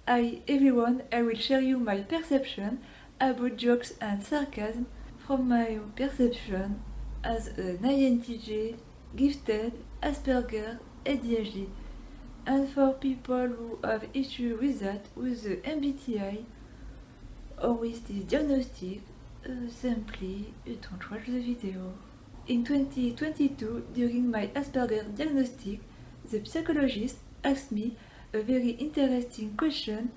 Hi everyone, I will share you my perception about jokes and sarcasm from my perception as an INTJ, gifted, Asperger, ADHD, and for people who have issue with that, with the MBTI or with this diagnostic, simply don't watch the video. In 2022, during my Asperger diagnostic, the psychologist asked me a very interesting question.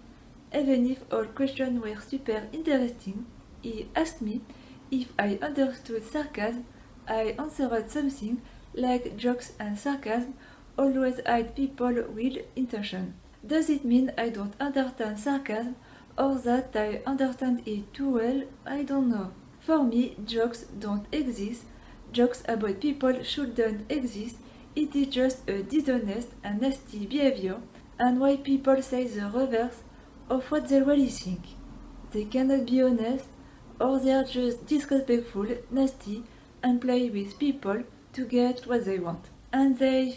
Even if all questions were super interesting, he asked me if I understood sarcasm. I answered something like jokes and sarcasm always hide people with intention. Does it mean I don't understand sarcasm or that I understand it too well? I don't know. For me, jokes don't exist. Jokes about people shouldn't exist. It is just a dishonest and nasty behavior, and why people say the reverse of what they really think. They cannot be honest, or they are just disrespectful, nasty, and play with people to get what they want. And they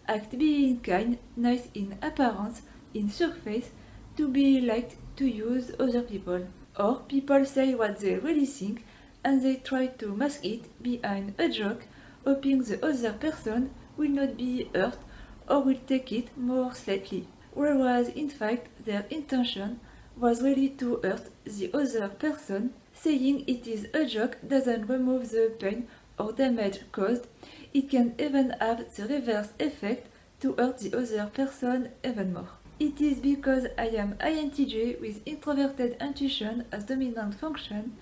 act being kind, nice in appearance, in surface, to be liked to use other people. Or people say what they really think, and they try to mask it behind a joke, hoping the other person will not be hurt or will take it more slightly. Whereas in fact their intention was really to hurt the other person. Saying it is a joke doesn't remove the pain or damage caused. It can even have the reverse effect to hurt the other person even more. It is because I am INTJ with introverted intuition as dominant function.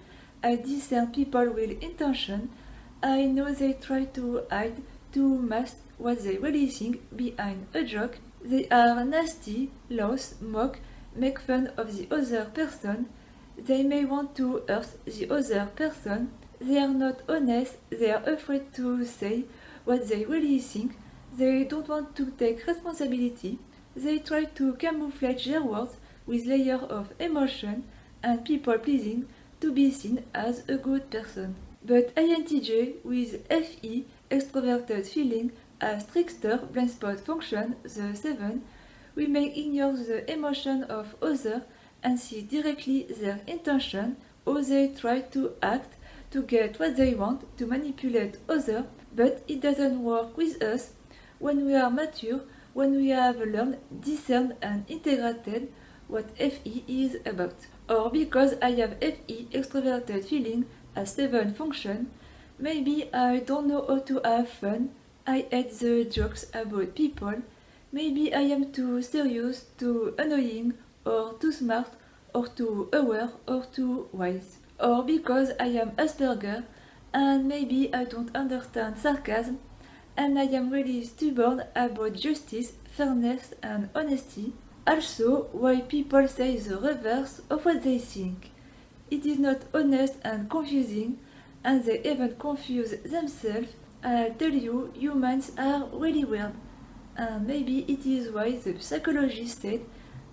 I discern people with intention. I know they try to hide, to mask what they really think behind a joke. They are nasty, louse, mock, make fun of the other person. They may want to hurt the other person. They are not honest, they are afraid to say what they really think. They don't want to take responsibility. They try to camouflage their words with layers of emotion and people pleasing to be seen as a good person. But INTJ with FE, extroverted feeling, as trickster blind spot function, the 7, we may ignore the emotion of others and see directly their intention, how they try to act to get what they want, to manipulate others, but it doesn't work with us. When we are mature, when we have learned, discerned and integrated what FE is about. Or because I have FE, extroverted feeling, as 7 function, maybe I don't know how to have fun. I hate the jokes about people. Maybe I am too serious, too annoying, or too smart, or too aware, or too wise. Or because I am Asperger, and maybe I don't understand sarcasm, and I am really stubborn about justice, fairness, and honesty. Also, why people say the reverse of what they think. It is not honest and confusing, and they even confuse themselves. I'll tell you, humans are really weird, and maybe it is why the psychologist said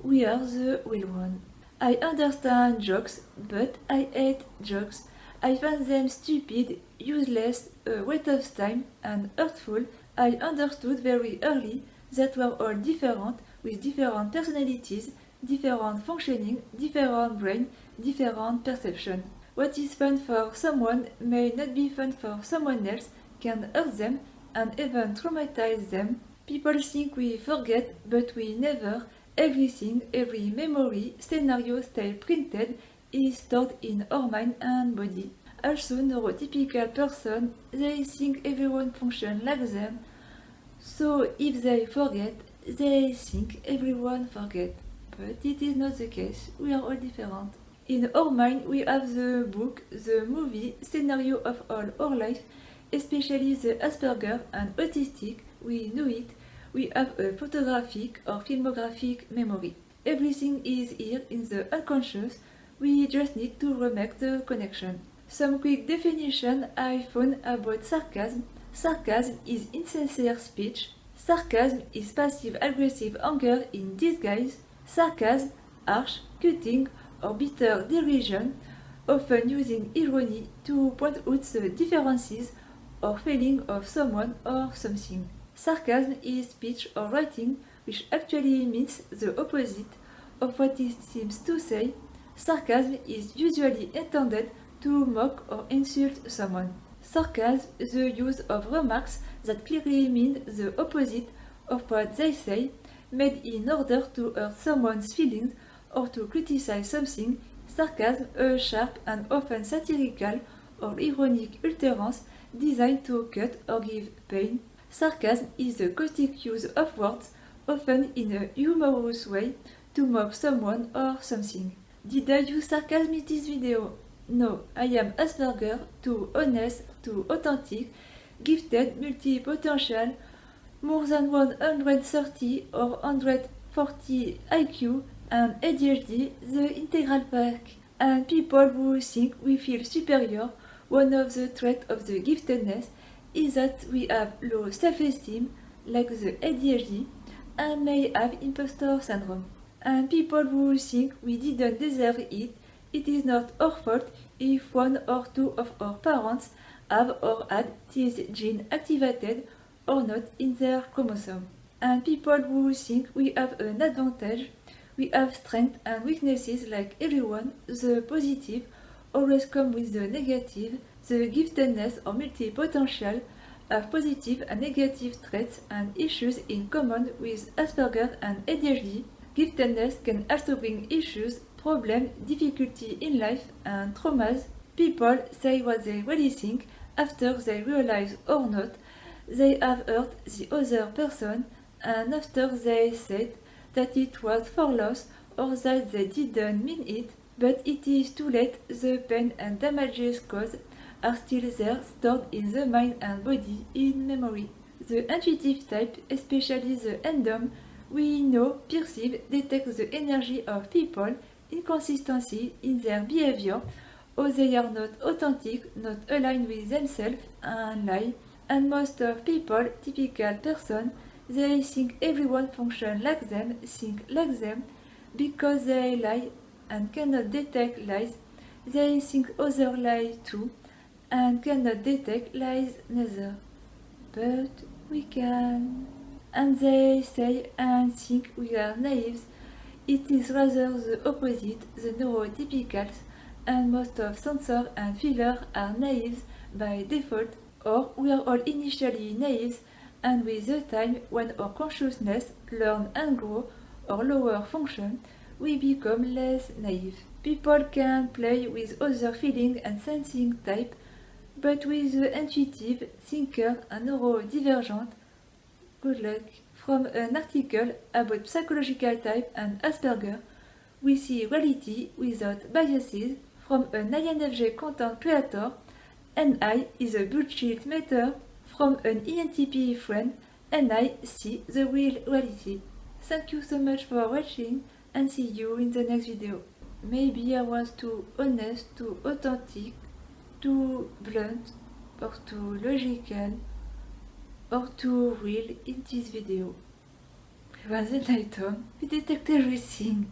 we are the real one. I understand jokes, but I hate jokes. I find them stupid, useless, a waste of time, and hurtful. I understood very early that we're all different, with different personalities, different functioning, different brain, different perception. What is fun for someone may not be fun for someone else, can hurt them and even traumatize them. People think we forget, but we never. Everything, every memory, scenario stay printed is stored in our mind and body. Also, neurotypical person, they think everyone functions like them. So if they forget, they think everyone forget. But it is not the case, we are all different. In our mind we have the book, the movie, scenario of all our life, especially the Asperger and autistic, we know it. We have a photographic or filmographic memory. Everything is here in the unconscious, we just need to remake the connection. Some quick definition I found about sarcasm. Sarcasm is insincere speech. Sarcasm is passive-aggressive anger in disguise. Sarcasm, harsh, cutting, or bitter derision, often using irony to point out the differences or feeling of someone or something. Sarcasm is speech or writing which actually means the opposite, of what it seems to say, sarcasm is usually intended to mock or insult someone. Sarcasm is the use of remarks that clearly mean the opposite of what they say, made in order to hurt someone's feelings or to criticize something. Sarcasm, a sharp and often satirical or ironic utterance designed to cut or give pain. Sarcasm is the caustic use of words, often in a humorous way, to mock someone or something. Did I use sarcasm in this video? No, I am Asperger, too honest, too authentic, gifted, multi-potential, more than 130 or 140 IQ, and ADHD, the integral pack. And people who think we feel superior, one of the traits of the giftedness is that we have low self-esteem, like the ADHD, and may have imposter syndrome. And people who think we didn't deserve it, it is not our fault if one or two of our parents have or had this gene activated or not in their chromosome. And people who think we have an advantage, we have strengths and weaknesses like everyone, the positive always come with the negative, the giftedness or multi-potential have positive and negative traits and issues in common with Asperger and ADHD. Giftedness can also bring issues, problems, difficulty in life, and traumas. People say what they really think after they realize or not they have hurt the other person, and after they said that it was for loss or that they didn't mean it, but it is too late. The pain and damages caused are still there, stored in the mind and body in memory. The intuitive type, especially the endom, we know, perceive, detect the energy of people, inconsistency in their behavior, or they are not authentic, not aligned with themselves, and lie. And most of people, typical person, they think everyone functions like them, think like them, because they lie and cannot detect lies. They think others lie too, and cannot detect lies neither. But we can. And they say and think we are naive. It is rather the opposite, the neurotypicals, and most of sensor and feeler are naive by default, or we are all initially naive, and with the time, when our consciousness learn and grow, or lower function, we become less naive. People can play with other feeling and sensing type, but with the intuitive, thinker and neurodivergent, good luck. From an article about psychological type and Asperger, we see reality without biases. From an INFJ content creator, NI is a bullshit matter. From an ENTP friend, NI see the real reality. Thank you so much for watching and see you in the next video. Maybe I was too honest, too authentic, too blunt, or too logical, or too real in this video. When the night we detect everything.